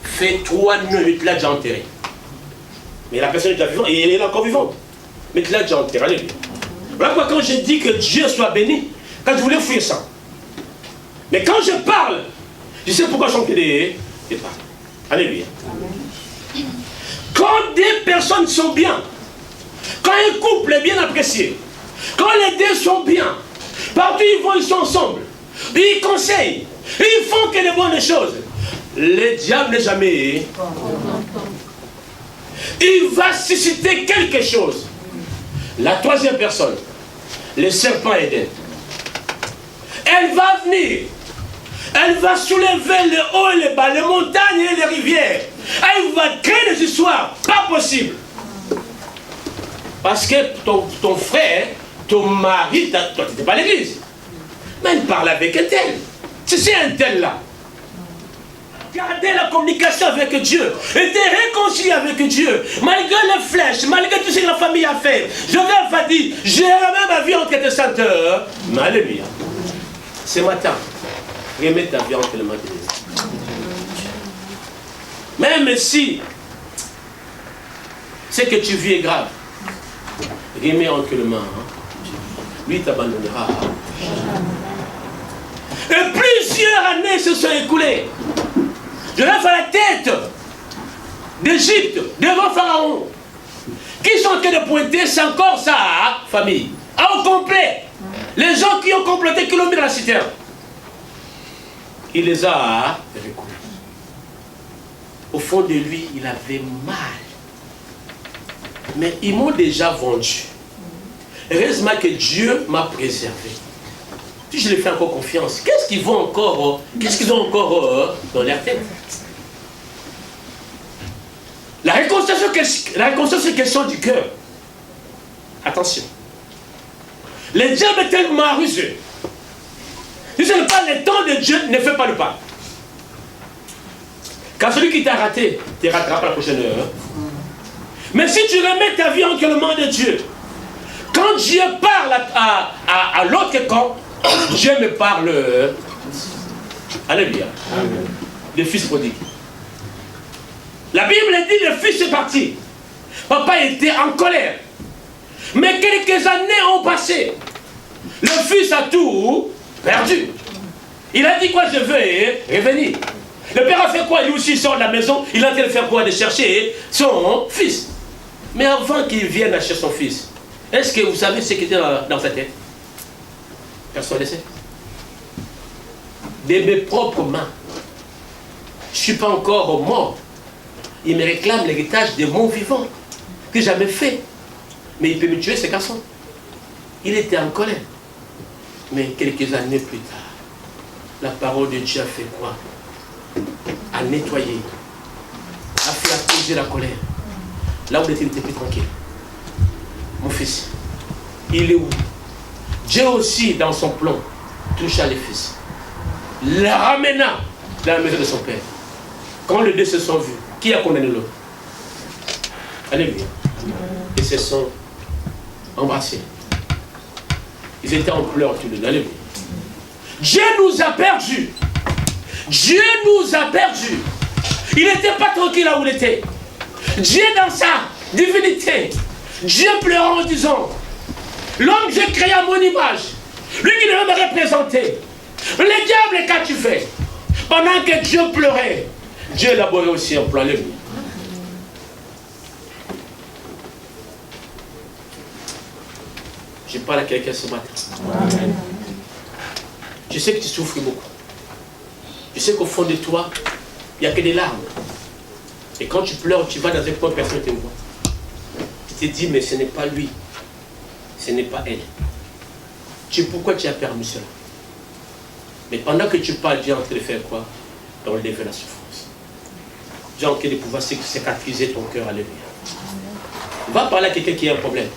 fait 3 minutes, tu l'as déjà enterrée. Mais la personne est déjà vivante, et elle est encore vivante. Mais tu l'as déjà enterrée, alléluia. Voilà pourquoi quand je dis que Dieu soit béni, quand je voulais fuir ça. Mais quand je parle, je sais pourquoi je suis en train de parler. Alléluia. Quand des personnes sont bien, quand un couple est bien apprécié, quand les deux sont bien, partout ils vont, ils sont ensemble, ils conseillent, ils font que de bonnes choses. Le diable n'est jamais. Il va susciter quelque chose. La troisième personne, le serpent Éden. Elle va venir. Elle va soulever le haut et le bas, les montagnes et les rivières. Elle va créer des histoires pas possibles. Parce que ton frère, ton mari, toi tu n'étais pas à l'église. Mais il parle avec un tel. C'est un tel là. Gardez la communication avec Dieu. Était réconcilié avec Dieu. Malgré les flèches, malgré tout ce que la famille a fait. Joseph a dit, j'ai même ma vie entre tes senteurs. Mais alléluia. Ce matin, remets ta vie entre les mains de Dieu. Même si ce que tu vis est grave, remets entre les mains. Lui t'abandonnera. Et plusieurs années se sont écoulées. Je lève à la tête d'Égypte, devant Pharaon, qui sont en train de pointer, c'est encore sa famille. Au complet. Les gens qui ont complété, qui l'ont mis dans la citerne. Il les a recouverts. Au fond de lui, il avait mal. Mais ils m'ont déjà vendu. Heureusement que Dieu m'a préservé. Si je les fais encore confiance, qu'est-ce qu'ils ont encore dans leur tête? La réconciliation, c'est question du cœur. Attention. Le diable est tellement rusé. Si ce n'est pas le temps de Dieu, ne fais pas le pas. Car celui qui t'a raté, te rattrapera la prochaine heure. Mais si tu remets ta vie entre les mains de Dieu, quand Dieu parle à l'autre camp, Dieu me parle. Alléluia. Le fils prodigue. La Bible dit le fils est parti. Papa était en colère. Mais quelques années ont passé. Le fils a tout perdu. Il a dit quoi? Je veux revenir. Le père a fait quoi? Lui aussi sort de la maison. Il a en train de faire quoi? De chercher son fils. Mais avant qu'il vienne acheter son fils, est-ce que vous savez ce qui était dans sa tête? Personne ne sait. De mes propres mains. Je ne suis pas encore mort. Il me réclame l'héritage de mon vivant que j'avais fait. Mais il peut me tuer, ce garçon. Il était en colère. Mais quelques années plus tard, la parole de Dieu a fait quoi? A nettoyé, a fait apaiser la colère. Là où il était plus tranquille. Mon fils, il est où? Dieu aussi, dans son plan, toucha les fils. Le ramena dans la maison de son père. Quand les deux se sont vus, qui a condamné l'autre? Alléluia. Ils se sont embrassés. Ils étaient en pleurs tous les deux. Alléluia. Dieu nous a perdus. Dieu nous a perdus. Il n'était pas tranquille là où il était. Dieu dans sa divinité. Dieu pleurant en disant, l'homme que j'ai créé à mon image, lui qui devait me représenter. Le diable, qu'as-tu fait? Pendant que Dieu pleurait, Dieu élaborait aussi un plan. Alléluia. Je parle à quelqu'un ce matin. Amen. Je sais que tu souffres beaucoup. Je sais qu'au fond de toi, il n'y a que des larmes. Et quand tu pleures, tu vas dans un coin, personne ne te voit. Tu te dis, mais ce n'est pas lui. Ce n'est pas elle. Pourquoi tu as permis cela? Mais pendant que tu parles, Dieu est en train de faire quoi? D'enlever la souffrance. Dieu est en train de pouvoir cicatriser ton cœur. Alléluia. Va parler à quelqu'un qui a un problème.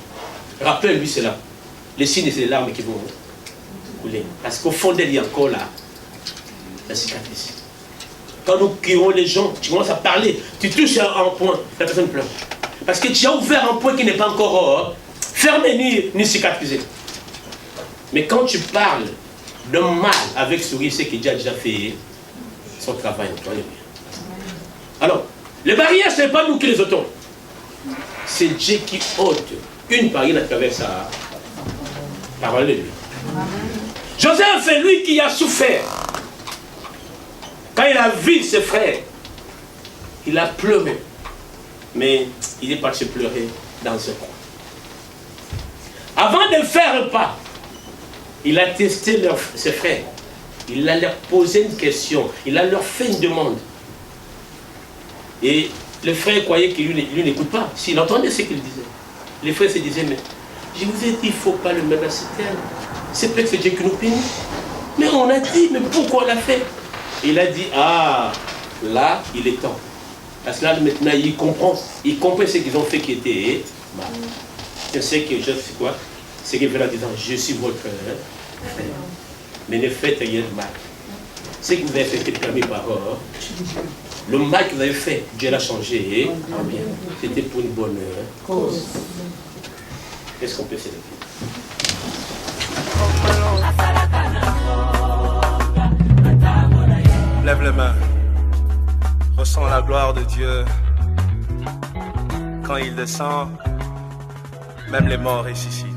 Rappelle-lui cela. Les signes, c'est les larmes qui vont couler. Parce qu'au fond d'elle, il y a encore la cicatrice. Quand nous crions les gens, tu commences à parler, tu touches un point, la personne pleure. Parce que tu as ouvert un point qui n'est pas encore fermé ni cicatrisé. Mais quand tu parles de mal avec sourire, c'est que Dieu a déjà fait son travail. Alors, les barrières, ce n'est pas nous qui les ôtons. C'est Dieu qui ôte une barrière à travers sa parole de lui. Joseph est lui qui a souffert. Quand il a vu ses frères, il a pleuré. Mais il est parti pleurer dans un coin. Avant de faire un pas, il a testé ses frères. Il a leur posé une question. Il a leur fait une demande. Et le frère croyait qu'il lui n'écoute pas. S'il entendait ce qu'il disait. Les frères se disaient, mais je vous ai dit, il ne faut pas le mettre à la citerne. C'est peut-être Dieu qui nous punit. Mais on a dit, mais pourquoi on l'a fait? Il a dit, ah, là, il est temps. Parce que là, maintenant, il comprend ce qu'ils ont fait qui était mal. C'est ce que je fais quoi? C'est qu'il veut en disant, je suis votre frère. Mais ne faites rien de mal. Ce que vous avez fait était permis par le mal que vous avez fait, Dieu l'a changé en bien. C'était pour une bonne cause. Est-ce qu'on peut célébrer? Lève les mains. Ressens la gloire de Dieu. Quand il descend, même les morts ressuscitent.